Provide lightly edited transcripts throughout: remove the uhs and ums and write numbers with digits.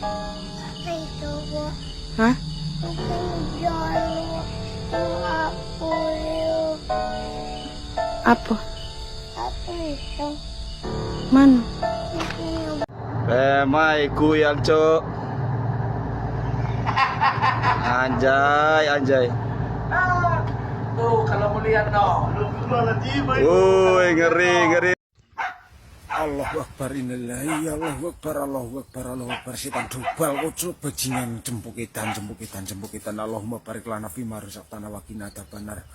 Apa itu, Bu? Hah? Bukan jalu. Aku yuk. Apa? Apa itu? Mana? Mai kuyang cok. Anjay. Tuh kalau melihat no. Woi, ngeri. Allahu Akbar, innalillahi, Allahu Akbar, Allahu Akbar, Allahu Akbar. Setan dobal ojo bajingan jempukitan. Allahumma barik lana fi ma razaqtana wa qina adzabannar.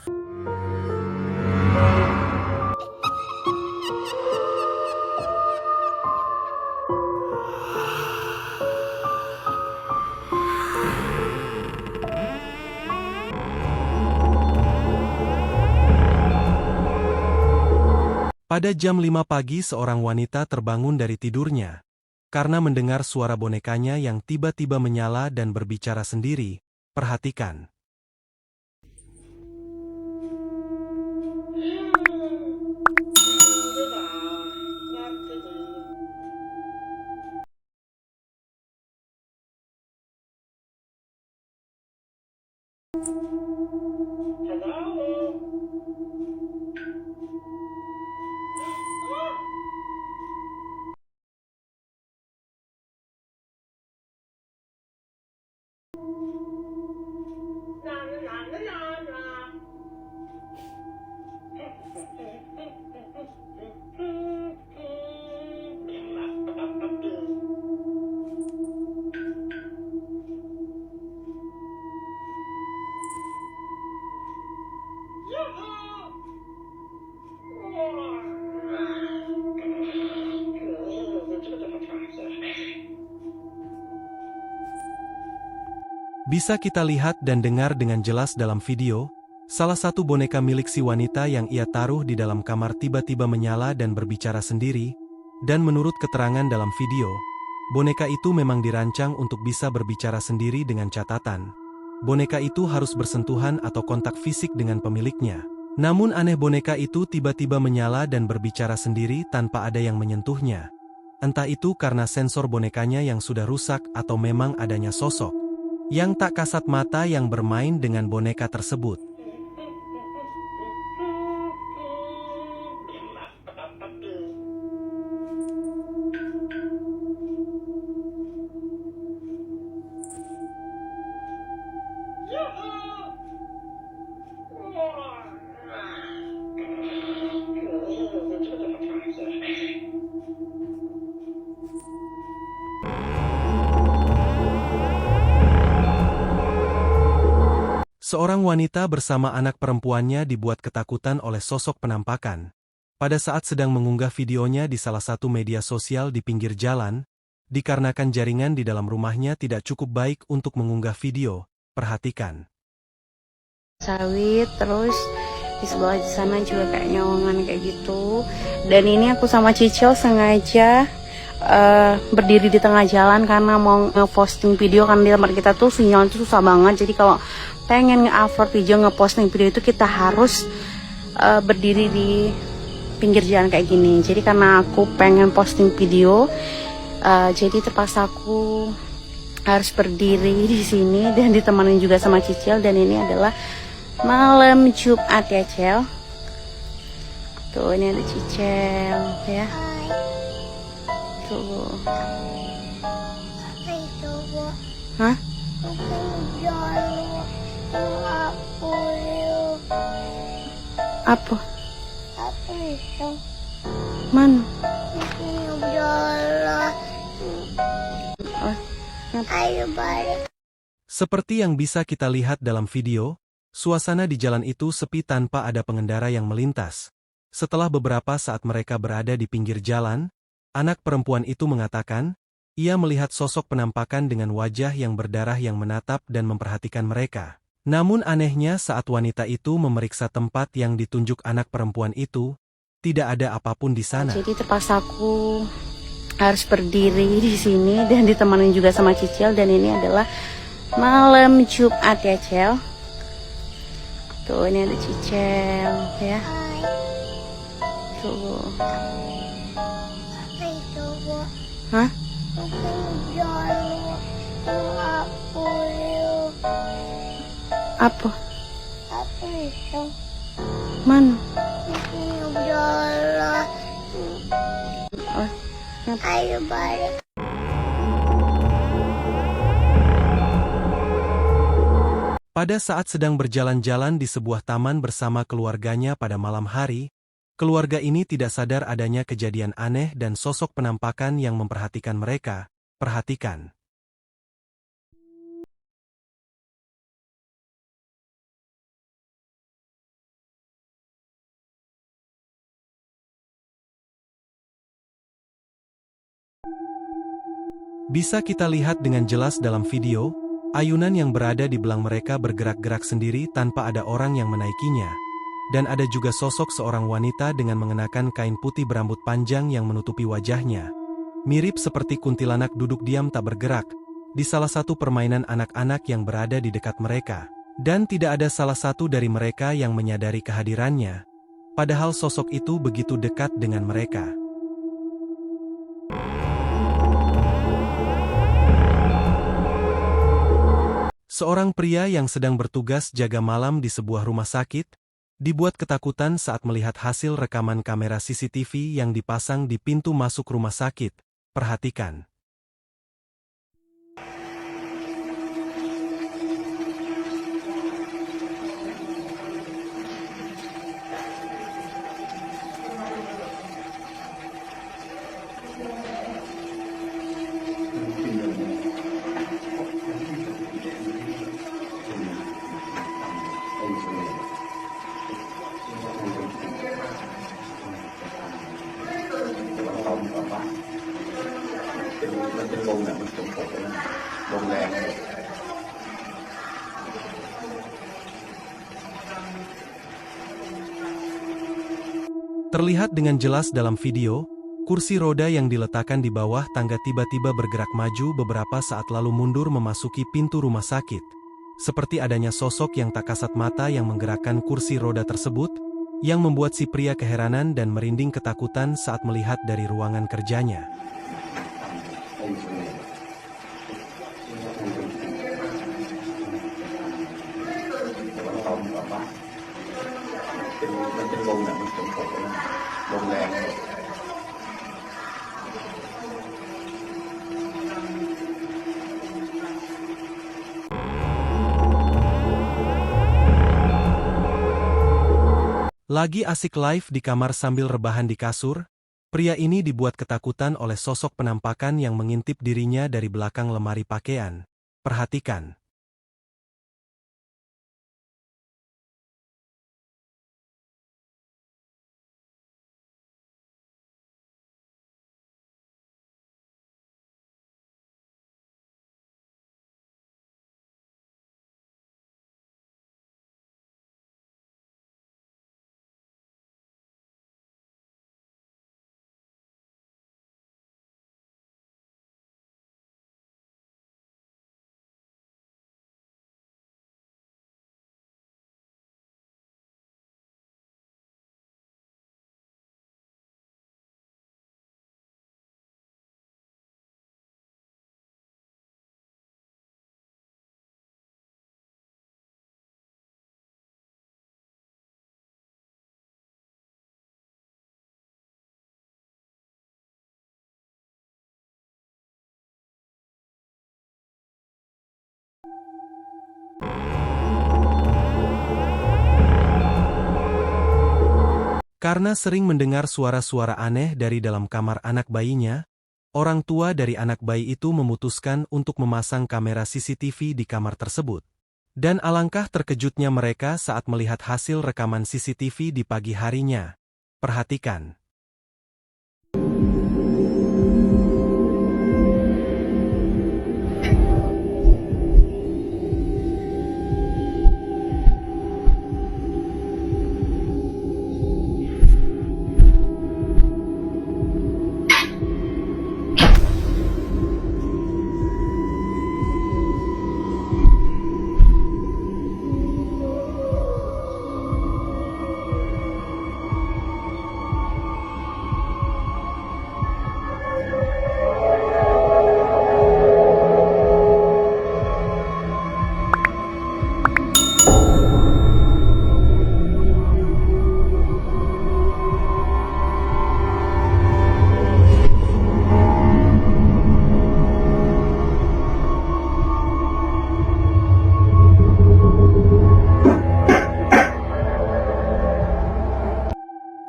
Pada jam 5 pagi seorang wanita terbangun dari tidurnya, karena mendengar suara bonekanya yang tiba-tiba menyala dan berbicara sendiri. Perhatikan. Bisa kita lihat dan dengar dengan jelas dalam video, salah satu boneka milik si wanita yang ia taruh di dalam kamar tiba-tiba menyala dan berbicara sendiri, dan menurut keterangan dalam video, boneka itu memang dirancang untuk bisa berbicara sendiri dengan catatan. Boneka itu harus bersentuhan atau kontak fisik dengan pemiliknya. Namun aneh boneka itu tiba-tiba menyala dan berbicara sendiri tanpa ada yang menyentuhnya. Entah itu karena sensor bonekanya yang sudah rusak atau memang adanya sosok yang tak kasat mata yang bermain dengan boneka tersebut. Seorang wanita bersama anak perempuannya dibuat ketakutan oleh sosok penampakan. Pada saat sedang mengunggah videonya di salah satu media sosial di pinggir jalan, dikarenakan jaringan di dalam rumahnya tidak cukup baik untuk mengunggah video. Perhatikan. Sawit, terus di sebelah sana juga kayak nyawongan kayak gitu. Dan ini aku sama Cicil sengaja berdiri di tengah jalan karena mau nge-posting video, karena di tempat kita tuh sinyal itu susah banget. Jadi kalau pengen nge-upload video, nge-posting video itu kita harus berdiri di pinggir jalan kayak gini. Jadi karena aku pengen posting video, jadi terpaksa aku harus berdiri di sini dan ditemani juga sama Cicil. Dan ini adalah malam Jumat ya, Cel. Tuh, ini ada Cicil ya. Tuh. Apa itu, Bu? Hah? Bukan jalu. Aku yuk. Apa? Apa itu? Mana? Bukan jalu. Oh, Ayo balik. Seperti yang bisa kita lihat dalam video, suasana di jalan itu sepi tanpa ada pengendara yang melintas. Setelah beberapa saat mereka berada di pinggir jalan, anak perempuan itu mengatakan, ia melihat sosok penampakan dengan wajah yang berdarah yang menatap dan memperhatikan mereka. Namun anehnya saat wanita itu memeriksa tempat yang ditunjuk anak perempuan itu, tidak ada apapun di sana. jadi terpaksa aku harus berdiri di sini dan ditemani juga sama Cicil. Dan ini adalah malam Jumat ya, Cel. Tuh, ini ada Cicil ya. Tuh. Apa itu, Bu? Hah? Bukan jalu. Apa? Apa itu? Mana? Ini obrolan. Oh, Ayo balik. Pada saat sedang berjalan-jalan di sebuah taman bersama keluarganya pada malam hari, keluarga ini tidak sadar adanya kejadian aneh dan sosok penampakan yang memperhatikan mereka. Perhatikan. Bisa kita lihat dengan jelas dalam video, ayunan yang berada di belang mereka bergerak-gerak sendiri tanpa ada orang yang menaikinya. Dan ada juga sosok seorang wanita dengan mengenakan kain putih berambut panjang yang menutupi wajahnya. Mirip seperti kuntilanak duduk diam tak bergerak, di salah satu permainan anak-anak yang berada di dekat mereka. Dan tidak ada salah satu dari mereka yang menyadari kehadirannya. Padahal sosok itu begitu dekat dengan mereka. Seorang pria yang sedang bertugas jaga malam di sebuah rumah sakit, dibuat ketakutan saat melihat hasil rekaman kamera CCTV yang dipasang di pintu masuk rumah sakit. Perhatikan. Terlihat dengan jelas dalam video, kursi roda yang diletakkan di bawah tangga tiba-tiba bergerak maju beberapa saat lalu mundur memasuki pintu rumah sakit. Seperti adanya sosok yang tak kasat mata yang menggerakkan kursi roda tersebut, yang membuat si pria keheranan dan merinding ketakutan saat melihat dari ruangan kerjanya. Lagi asik live di kamar sambil rebahan di kasur, pria ini dibuat ketakutan oleh sosok penampakan yang mengintip dirinya dari belakang lemari pakaian. Perhatikan. Karena sering mendengar suara-suara aneh dari dalam kamar anak bayinya, orang tua dari anak bayi itu memutuskan untuk memasang kamera CCTV di kamar tersebut. Dan alangkah terkejutnya mereka saat melihat hasil rekaman CCTV di pagi harinya. Perhatikan.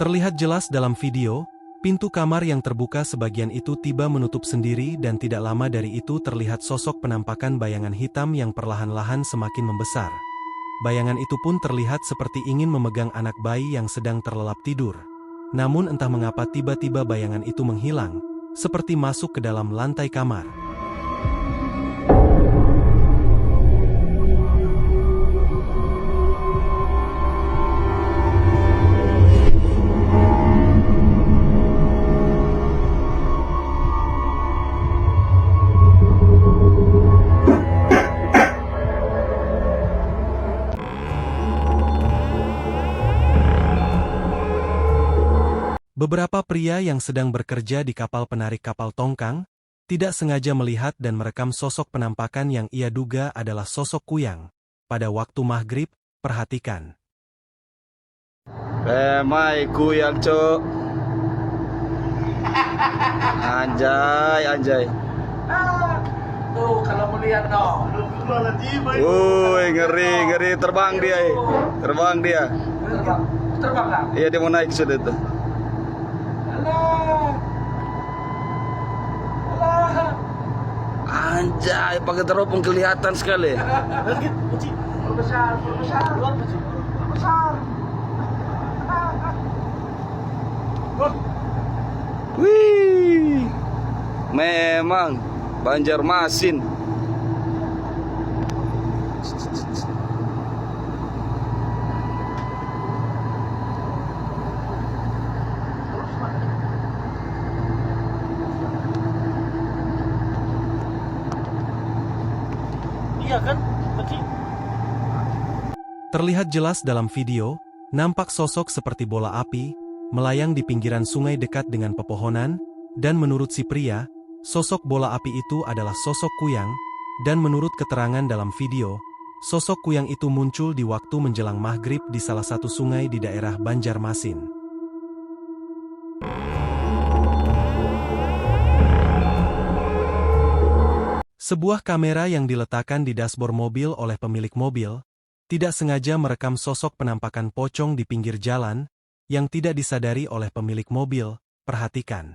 Terlihat jelas dalam video, pintu kamar yang terbuka sebagian itu tiba menutup sendiri dan tidak lama dari itu terlihat sosok penampakan bayangan hitam yang perlahan-lahan semakin membesar. Bayangan itu pun terlihat seperti ingin memegang anak bayi yang sedang terlelap tidur. Namun entah mengapa tiba-tiba bayangan itu menghilang, seperti masuk ke dalam lantai kamar. Beberapa pria yang sedang bekerja di kapal penarik kapal tongkang, tidak sengaja melihat dan merekam sosok penampakan yang ia duga adalah sosok kuyang. Pada waktu maghrib, perhatikan. Mai kuyang, Cok. Anjay. Tuh kalau melihat no. Woi, ngeri. Terbang dia. Terbang kan? Iya, dia mau naik sudah tuh. Alah. Anjay, pakai teropong kelihatan sekali. Besar. Wih, memang Banjarmasin. Iya kan? Kecil. Terlihat jelas dalam video, nampak sosok seperti bola api, melayang di pinggiran sungai dekat dengan pepohonan, dan menurut si pria, sosok bola api itu adalah sosok kuyang, dan menurut keterangan dalam video, sosok kuyang itu muncul di waktu menjelang maghrib di salah satu sungai di daerah Banjarmasin. Sebuah kamera yang diletakkan di dashboard mobil oleh pemilik mobil, tidak sengaja merekam sosok penampakan pocong di pinggir jalan, yang tidak disadari oleh pemilik mobil. Perhatikan.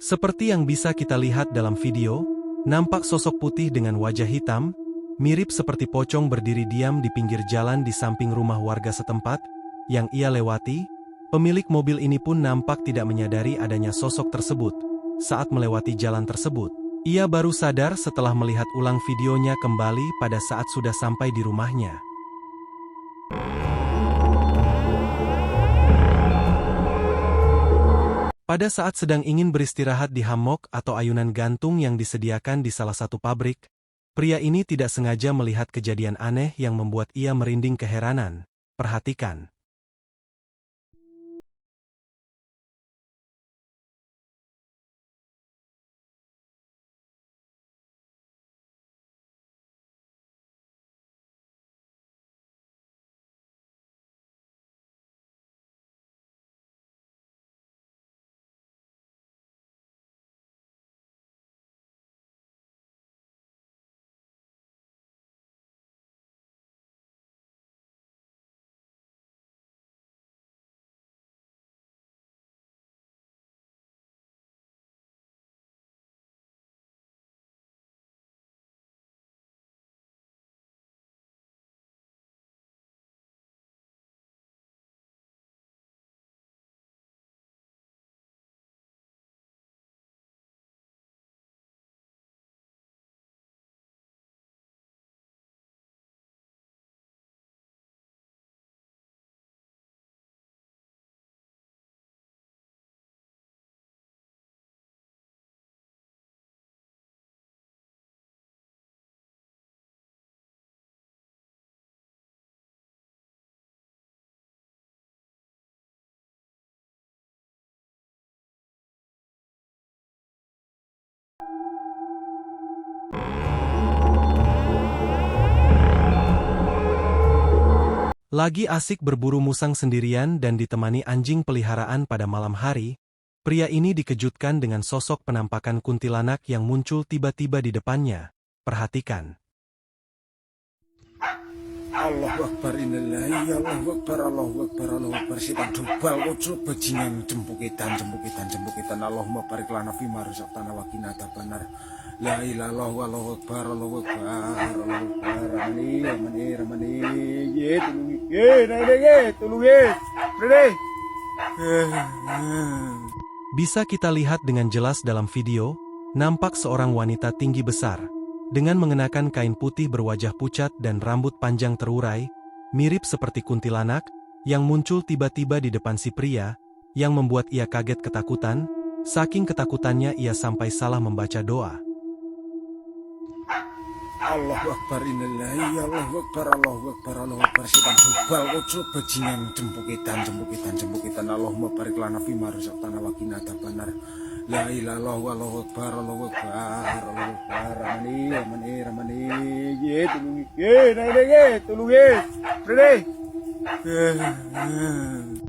Seperti yang bisa kita lihat dalam video, nampak sosok putih dengan wajah hitam, mirip seperti pocong berdiri diam di pinggir jalan di samping rumah warga setempat, yang ia lewati. Pemilik mobil ini pun nampak tidak menyadari adanya sosok tersebut. Saat melewati jalan tersebut, ia baru sadar setelah melihat ulang videonya kembali pada saat sudah sampai di rumahnya. Pada saat sedang ingin beristirahat di hammock atau ayunan gantung yang disediakan di salah satu pabrik, pria ini tidak sengaja melihat kejadian aneh yang membuat ia merinding keheranan. Perhatikan. Lagi asik berburu musang sendirian dan ditemani anjing peliharaan pada malam hari, pria ini dikejutkan dengan sosok penampakan kuntilanak yang muncul tiba-tiba di depannya. Perhatikan. Allahu Akbar innalillahi Allahu Akbar Allahu Akbar Allahu Akbar setan dobal ojo bajingan jempukitan Allahumma barik lana fi ma razaqtana wa qina adzabannar. La ilaha illallah Allahu Akbar Allahu Akbar Allahu Akbar ramani ye tolong ye Rene. Bisa kita lihat dengan jelas dalam video, nampak seorang wanita tinggi besar, dengan mengenakan kain putih berwajah pucat dan rambut panjang terurai, mirip seperti kuntilanak, yang muncul tiba-tiba di depan si pria, yang membuat ia kaget ketakutan, saking ketakutannya ia sampai salah membaca doa. Allahu Akbar innalillahi Allahu Akbar Allahu Akbar Allahu Akbar setan dobal ojo bajingan jempukitan Allahumma barik lana fi ma razaqtana wa qina adzabannar. La ilaha illallah Allahu Akbar Allahu Akbar Allahu Akbar ramani ye tolong ye Rene.